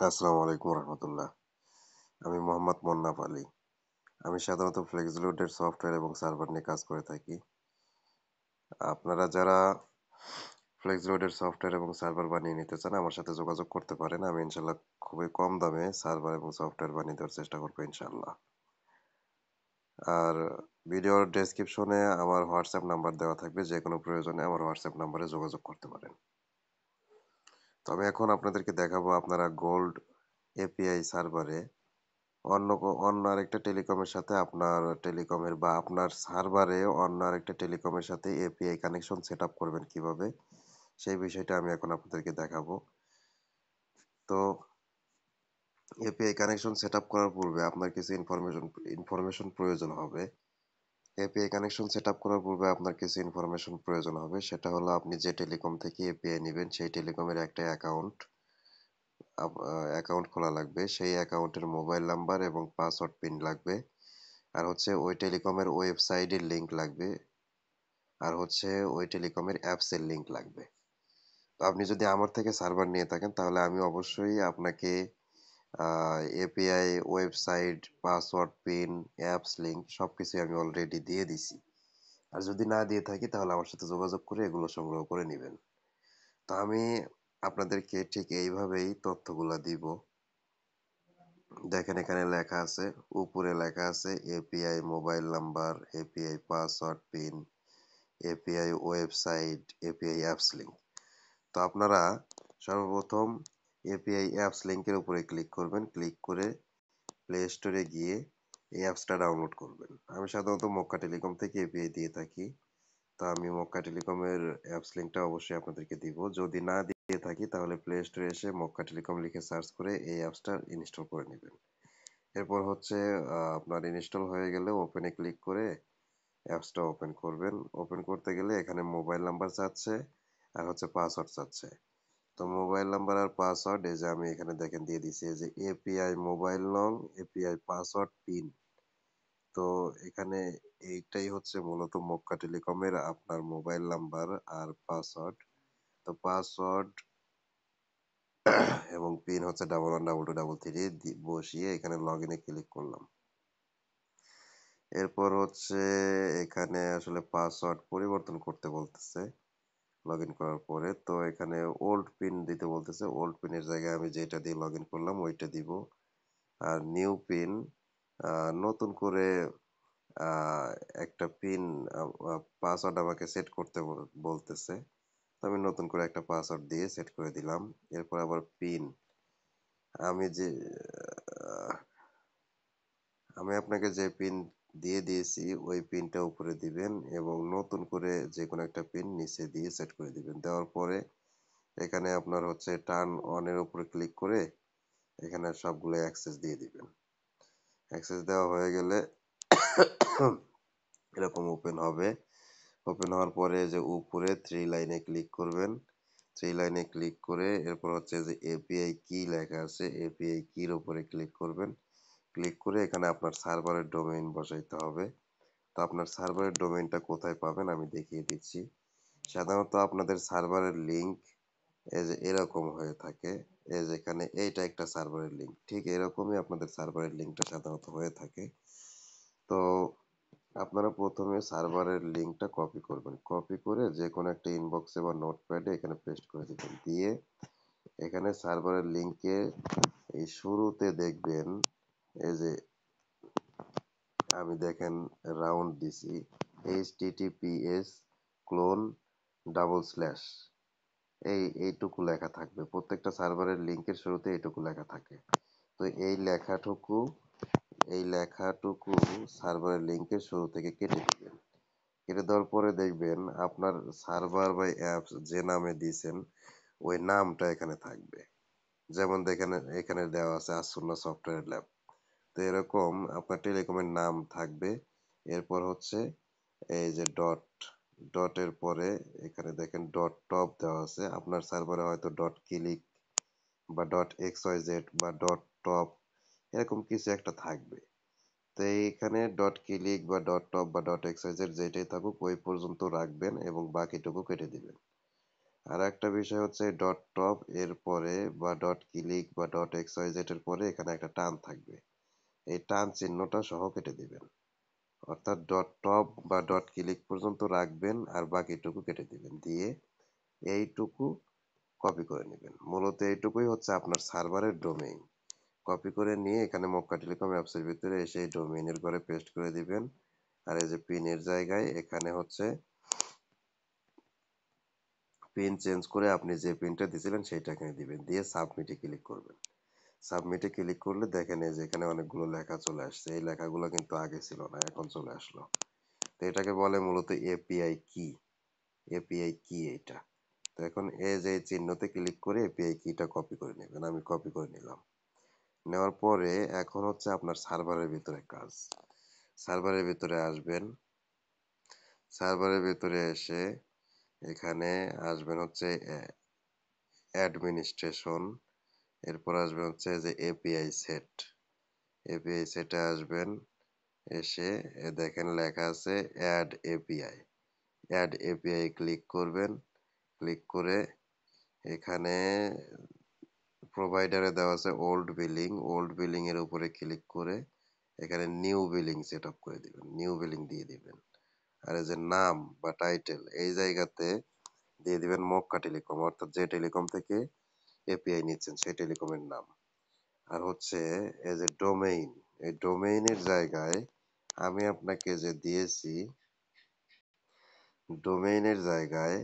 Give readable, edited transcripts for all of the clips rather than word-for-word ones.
আসসালামু আলাইকুম রহমতুল্লাহ। আমি মোহাম্মদ মন্নাফ আলী। আমি সাধারণত ফ্লেক্সলোডের সফটওয়্যার এবং সার্ভার নিয়ে কাজ করে থাকি। আপনারা যারা ফ্লেক্সলোডের সফটওয়্যার এবং সার্ভার বানিয়ে নিতে চান আমার সাথে যোগাযোগ করতে পারেন। আমি ইনশাল্লাহ খুবই কম দামে সার্ভার এবং সফটওয়্যার বানিয়ে দেওয়ার চেষ্টা করবো ইনশাল্লাহ। আর ভিডিওর ডেসক্রিপশনে আমার হোয়াটসঅ্যাপ নাম্বার দেওয়া থাকবে, যে কোনো প্রয়োজনে আমার হোয়াটসঅ্যাপ নাম্বারে যোগাযোগ করতে পারেন। তবে এখন আপনাদেরকে দেখাবো আপনারা গোল্ড এপিআই সার্ভারে অন্য আরেকটা টেলিকমের সাথে আপনার টেলিকমের বা আপনার সার্ভারে অন্য আরেকটা টেলিকমের সাথে এপিআই কানেকশন সেট আপ করবেন কিভাবে, সেই বিষয়টা আমি এখন আপনাদেরকে দেখাবো। তো এপিআই কানেকশন সেট আপ করার পূর্বে আপনার কিছু ইনফরমেশন প্রয়োজন হবে। এপিআই কানেকশন সেট আপ করার পূর্বে আপনার কিছু ইনফরমেশন প্রয়োজন হবে। সেটা হলো আপনি যে টেলিকম থেকে এপিআই নেবেন সেই টেলিকমের একটা অ্যাকাউন্ট খোলা লাগবে। সেই অ্যাকাউন্টের মোবাইল নাম্বার এবং পাসওয়ার্ড পিন লাগবে। আর হচ্ছে ওই টেলিকমের ওয়েবসাইটের লিংক লাগবে। আর হচ্ছে ওই টেলিকমের অ্যাপসের লিংক লাগবে। তো আপনি যদি আমার থেকে সার্ভার নিয়ে থাকেন তাহলে আমি অবশ্যই আপনাকে API, website, password pin, apps link সবকিছুই আমি অলরেডি দিয়ে দিছি। আর যদি না দিয়ে থাকি তাহলে আমার সাথে যোগাযোগ করে এগুলো সংগ্রহ করে নেবেন। তো আমি আপনাদেরকে ঠিক এইভাবেই তথ্যগুলা দিব। দেখেন এখানে লেখা আছে, উপরে লেখা আছে API mobile number, API password pin, API website, API apps link. তো আপনারা সর্বপ্রথম এপিআই অ্যাপস লিংকের উপরে ক্লিক করবেন। ক্লিক করে প্লে স্টোরে গিয়ে এই অ্যাপসটা ডাউনলোড করবেন। আমি সাধারণত মক্কা টেলিকম থেকে এপিআই দিয়ে থাকি। তো আমি মক্কা টেলিকমের অ্যাপস লিংকটা অবশ্যই আপনাদেরকে দিব। যদি না দিয়ে থাকি তাহলে প্লে স্টোরে এসে মক্কা টেলিকম লিখে সার্চ করে এই অ্যাপসটা ইনস্টল করে নেবেন। এরপর হচ্ছে আপনার ইনস্টল হয়ে গেলে ওপেনে ক্লিক করে অ্যাপসটা ওপেন করবেন। ওপেন করতে গেলে এখানে মোবাইল নাম্বার চাচ্ছে আর হচ্ছে পাসওয়ার্ড চাচ্ছে। তো মোবাইল নাম্বার আর পাসওয়ার্ড এই যে আমি এখানে দেখেন দিয়ে দিছি, এই যে এপিআই মোবাইল নং, এপিআই পাসওয়ার্ড পিন। তো এখানে এইটাই হচ্ছে মূলত মক্কা টেলিকমের আপনার মোবাইল নাম্বার আর পাসওয়ার্ড। তো পাসওয়ার্ড এবং পিন হচ্ছে 111223 বসিয়ে এখানে লগ ইনে ক্লিক করলাম। এরপর হচ্ছে এখানে আসলে পাসওয়ার্ড পরিবর্তন করতে বলতেছে লগ ইন করার পরে। তো এখানে ওল্ড পিন দিতে বলতেছে। ওল্ড পিনের জায়গায় আমি যেটা দিয়ে লগ ইন করলাম ওইটা দিব। আর নিউ পিন, নতুন করে আহ, একটা পিন পাসওয়ার্ড আমাকে সেট করতে বলতেছে। তো আমি নতুন করে একটা পাসওয়ার্ড দিয়ে সেট করে দিলাম। এরপর আবার পিন, আমি যে আহ, আমি আপনাকে যে পিন দিয়ে দিয়েছি ওই পিনটা উপরে দিবেন এবং নতুন করে যে কোনো একটা পিন নিচে দিয়ে সেট করে দিবেন। দেওয়ার পরে এখানে আপনার হচ্ছে টার্ন অন এর উপরে ক্লিক করে এখানে সবগুলো অ্যাক্সেস দিয়ে দিবেন। অ্যাক্সেস দেওয়া হয়ে গেলে এরকম ওপেন হবে। ওপেন হওয়ার পরে যে উপরে থ্রি লাইনে ক্লিক করবেন। থ্রি লাইনে ক্লিক করে এরপর হচ্ছে যে এপিআই কি লেখা আছে এপিআই কির উপরে ক্লিক করবেন। ক্লিক করে এখানে আপনার সার্ভারের ডোমেইন বসাইতে হবে। তো আপনার সার্ভারের ডোমেইনটা কোথায় পাবেন আমি দেখিয়ে দিচ্ছি। সাধারণত আপনাদের সার্ভারের লিংক এই যে এরকম হয়ে থাকে। এই যে এখানে এইটা একটা সার্ভারের লিংক, ঠিক এরকমই আপনাদের সার্ভারের লিংকটা সাধারণত হয়ে থাকে। তো আপনারা প্রথমে সার্ভারের লিংকটা কপি করবেন। কপি করে যে কোনো একটা ইনবক্সে বা নোটপ্যাডে এখানে পেস্ট করে দিবেন। দিয়ে এখানে সার্ভারের লিংকে এই শুরুতে দেখবেন এই যে আমি দেখেন রাউন্ড দিছি https ক্লোন ডাবল স্ল্যাশ, এইটুকু লেখা থাকবে। প্রত্যেকটা সার্ভারের লিংকের শুরুতে এইটুকু লেখা থাকে। তো এই লেখাটুকু সার্ভারের লিংকের শুরু থেকে কেটে দিবেন। কেটে দেওয়ার পরে দেখবেন আপনার সার্ভার বা অ্যাপস যে নামে দিয়েছেন ওই নামটা এখানে থাকবে। যেমন দেখেন এখানে দেওয়া আছে আসুন্না সফটওয়্যার ল্যাব। তো এরকম আপনার টেলিকমের নাম থাকবে। এরপর হচ্ছে এই যে ডটের পরে এখানে দেখেন ডট টপ দেওয়া আছে। আপনার সার্ভারে হয়তো ডট ক্লিক বা ডট এক্সওয়াইজেড বা ডট টপ এরকম কিছু একটা থাকবে। তো এইখানে ডট ক্লিক বা ডট টপ বা ডট এক্সওয়াইজেড যেটাই থাকুক ওই পর্যন্ত রাখবেন এবং বাকিটুকু কেটে দিবেন। আর একটা বিষয় হচ্ছে ডট টপ এর পরে বা ডট ক্লিক বা ডট এক্সওয়াইজেড এর পরে এখানে একটা টান থাকবে, এই টান চিহ্নটা সহ কেটে দিবেন। অর্থাৎ ডট টপ বা ডট ক্লিক পর্যন্ত রাখবেন আর বাকিটুকু কেটে দিবেন, দিয়ে এইটুকু কপি করে নেবেন। মূলত এইটুকুই হচ্ছে আপনার সার্ভারের ডোমেইন। কপি করে নিয়ে এখানে মক্কা টেলিকম অ্যাপসের ভিতরে এসে এই ডোমেইনের ঘরে পেস্ট করে দিবেন। আর এই যে পিনের জায়গায় এখানে হচ্ছে পিন চেঞ্জ করে আপনি যে পিনটা দিছিলেন সেইটা এখানে দিবেন, দিয়ে সাবমিটে ক্লিক করবেন। সাবমিটে ক্লিক করলে দেখেন এই যে এখানে অনেকগুলো লেখা চলে আসছে, এই লেখাগুলো কিন্তু আগে ছিল না, এখন চলে আসলো। তো এটাকে বলে মূলত এপিআই কি। এপিআই কি এটা। তো এখন এই যে চিহ্নতে ক্লিক করে এপিআই কিটা কপি করে নেবেন, আমি কপি করে নিলাম। নেওয়ার পরে এখন হচ্ছে আপনার সার্ভারের ভিতরে কাজ। সার্ভারের ভিতরে আসবেন, সার্ভারের ভিতরে এসে এখানে আসবেন হচ্ছে অ্যাডমিনিস্ট্রেশন, এরপর আসবে হচ্ছে যে এপিআই সেট। এপিআই সেটে আসবেন, এসে দেখেন লেখা আছে add API. Add API click করবেন, ক্লিক করে এখানে প্রোভাইডারে দেওয়া আছে ওল্ড বিলিং, ওল্ড বিলিং এর উপরে ক্লিক করে এখানে নিউ বিলিং সেট আপ করে দিবেন, নিউ বিলিং দিয়ে দিবেন। আর এই যে নাম বা টাইটেল এই জায়গাতে দিয়ে দিবেন মক্কা টেলিকম, অর্থাৎ যে টেলিকম থেকে এপিআই নিচ্ছেন সেই টেলিকমের নাম। আর হচ্ছে এই যে ডোমেইন, এই ডোমেইনের জায়গায় আমি আপনাকে যে দিয়েছি, ডোমেইনের জায়গায়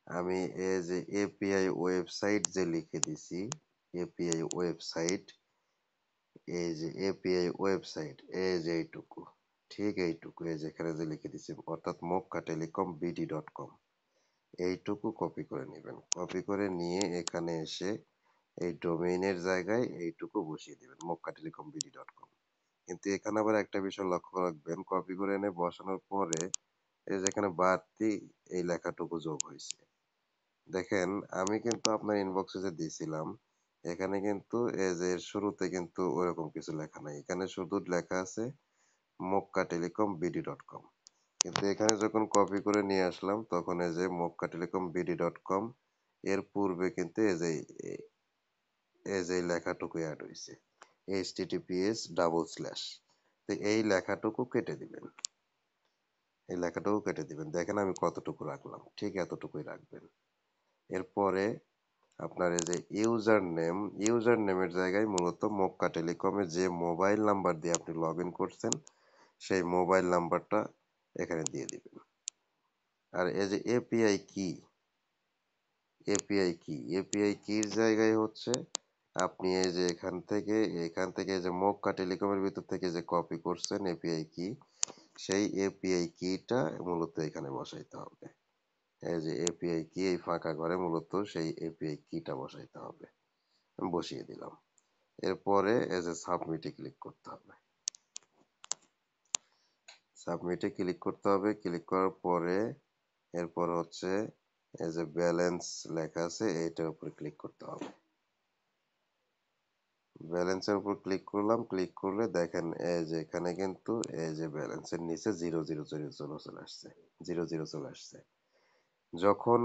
আমি এই যে এপিআই ওয়েবসাইট যে লিখে দিছি, এপিআই ওয়েবসাইট, এই যে এপিআই ওয়েবসাইট এই যে এইটুকু, ঠিক এইটুকু এই যেখানে যে লিখে দিছি অর্থাৎ Mecca telecom BD dot com, এইটুকু কপি করে নেবেন। কপি করে নিয়ে এখানে এসে এই ডোমেইনের জায়গায় এইটুকু বসিয়ে দিবেন, Mecca telecom BD dot com. কিন্তু এখানে আবার একটা বিষয় লক্ষ্য রাখবেন, কপি করে এনে বসানোর পরে এই যেখানে বাড়তি এই লেখাটুকু যোগ হয়েছে। দেখেন আমি কিন্তু আপনার ইনবক্সে যে দিয়েছিলাম এখানে কিন্তু এই যে শুরুতে কিন্তু ওরকম কিছু লেখা নাই, এখানে শুধু লেখা আছে Mecca telecom BD dot com. কিন্তু এখানে যখন কপি করে নিয়ে আসলাম তখন এই যে Mecca telecom BD dot com এর পূর্বে কিন্তু এই যে লেখাটুকু অ্যাড হয়েছে https ডাবল স্ল্যাশ। তো এই লেখাটুকু কেটে দিবেন, এই লেখাটুকু কেটে দিবেন। দেখেন আমি কতটুকু রাখলাম, ঠিক এতটুকুই রাখবেন। এরপরে আপনার এই যে ইউজার নেমের জায়গায় মূলত মক্কা টেলিকমে যে মোবাইল নাম্বার দিয়ে আপনি লগ ইন করছেন সেই মোবাইল নাম্বারটা এখানে দিয়ে দিবেন। আর এই যে এপিআই কি, এপিআই কির জায়গায় হচ্ছে আপনি এই যে এখান থেকে এই যে মক্কা টেলিকমের ভিতর থেকে যে কপি করছেন এপিআই কি, সেই এপিআই কিটা মূলত এখানে বসাইতে হবে। এই যে এপিআই কি এই ফাঁকা ঘরে মূলত সেই এপিআই কিটা বসাইতে হবে। আমি বসিয়ে দিলাম। এরপরে এই যে সাবমিটে ক্লিক করতে হবে। সাবমিটে ক্লিক করতে হবে, ক্লিক করার পরে এরপর হচ্ছে এই যে ব্যালেন্স লেখা আছে এইটার উপর ক্লিক করতে হবে। ব্যালেন্সের উপর ক্লিক করলাম, ক্লিক করলে দেখেন এই যে এখানে কিন্তু এই যে ব্যালেন্সের নিচে জিরো জিরো জিরো জিরো চলে আসছে, জিরো জিরো চলে আসছে। যখন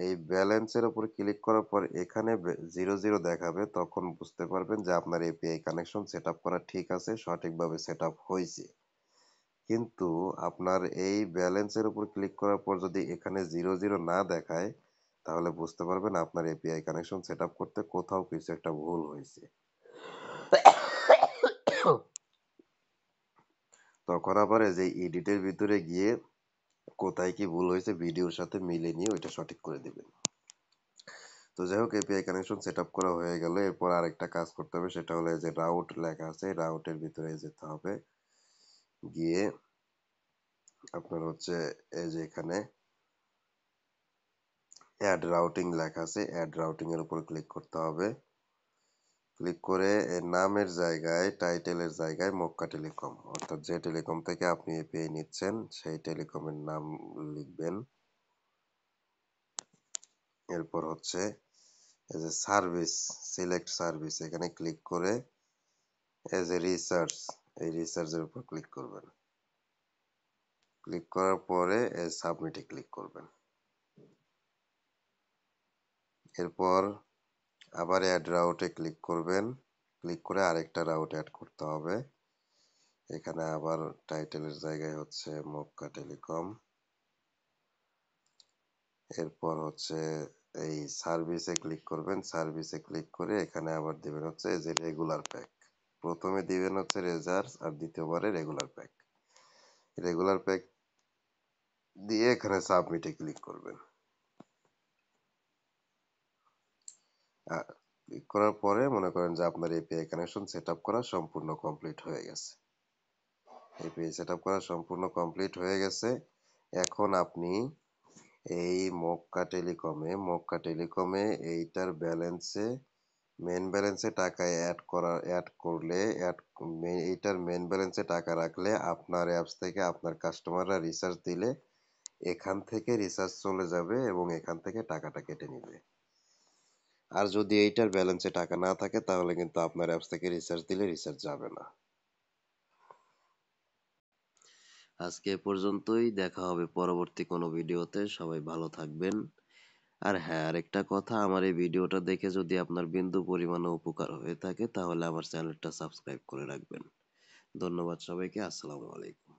এই ব্যালেন্সের উপর ক্লিক করার পর এখানে জিরো জিরো দেখাবে তখন বুঝতে পারবেন যে আপনার এপিআই কানেকশন সেট আপ করা ঠিক আছে, সঠিকভাবে সেট আপ হয়েছে। কিন্তু আপনার এই ব্যালেন্সের উপর ক্লিক করার পর যদি এখানে জিরো জিরো না দেখায় তাহলে বুঝতে পারবেন আপনার এপিআই কানেকশন সেট আপ করতে কোথাও কিছু একটা ভুল হয়েছে। তখন আবার এই যে এডিটের ভিতরে গিয়ে কোথায় কি ভুল হয়েছে ভিডিওর সাথে মিলে নিয়ে ওইটা সঠিক করে দিবেন। তো যাই হোক এপিআই কানেকশন সেট আপ করা হয়ে গেল, এরপর আরেকটা কাজ করতে হবে, সেটা হলো এই যে রাউট লেখা আছে রাউটের ভিতরে যেতে হবে, গিয়ে আপনার হচ্ছে এই যে এখানে অ্যাড রাউটিং লেখা আছে অ্যাড রাউটিং এর উপর ক্লিক করতে হবে। ক্লিক করে এর নামের জায়গায় টাইটেলের জায়গায় মক্কা টেলিকম অর্থাৎ যে টেলিকম থেকে আপনি এপিআই নিচ্ছেন সেই টেলিকমের নাম লিখবেন। এরপর হচ্ছে এই যে সার্ভিস, সিলেক্ট সার্ভিস এখানে ক্লিক করে এজ এ রিসার্চ, এই রিসার্চের উপর ক্লিক করবেন। ক্লিক করার পরে সাবমিটে ক্লিক করবেন। এরপর আবার অ্যাড রাউটে ক্লিক করবেন, ক্লিক করে আরেকটা রাউট অ্যাড করতে হবে। এখানে আবার টাইটেলের জায়গায় হচ্ছে মক্কা টেলিকম। এরপর হচ্ছে এই সার্ভিসে ক্লিক করবেন, সার্ভিসে ক্লিক করে এখানে আবার দিবেন হচ্ছে এই যে রেগুলার প্যাক। প্রথমে দিবেন হচ্ছে রেজার্স আর দ্বিতীয়বারে রেগুলার প্যাক। রেগুলার প্যাক দিয়ে এখানে সাবমিটে ক্লিক করবেন। ক্লিক করার পরে মনে করেন যে আপনার এপিআই কানেকশন সেট আপ করা সম্পূর্ণ কমপ্লিট হয়ে গেছে। এপিআই সেট আপ করা সম্পূর্ণ কমপ্লিট হয়ে গেছে। এখন আপনি এই মক্কা টেলিকমে এইটার ব্যালেন্সে মেন ব্যালেন্সে টাকা অ্যাড করলে এইটার মেন ব্যালেন্সে টাকা রাখলে আপনার অ্যাপস থেকে আপনার কাস্টমাররা রিচার্জ দিলে এখান থেকে রিচার্জ চলে যাবে এবং এখান থেকে টাকাটা কেটে নিবে। আর যদি এইটার ব্যালেন্সে টাকা না থাকে তাহলে কিন্তু আপনার অ্যাপস থেকে রিচার্জ দিলে রিচার্জ যাবে না। আজকে এ পর্যন্তই, দেখা হবে পরবর্তী কোনো ভিডিওতে। সবাই ভালো থাকবেন। আর হ্যাঁ, আরেকটা কথা, আমার এই ভিডিওটা দেখে যদি আপনার বিন্দু পরিমাণে উপকার হয়ে থাকে তাহলে আমার চ্যানেলটা সাবস্ক্রাইব করে রাখবেন। ধন্যবাদ সবাইকে। আসসালামু আলাইকুম।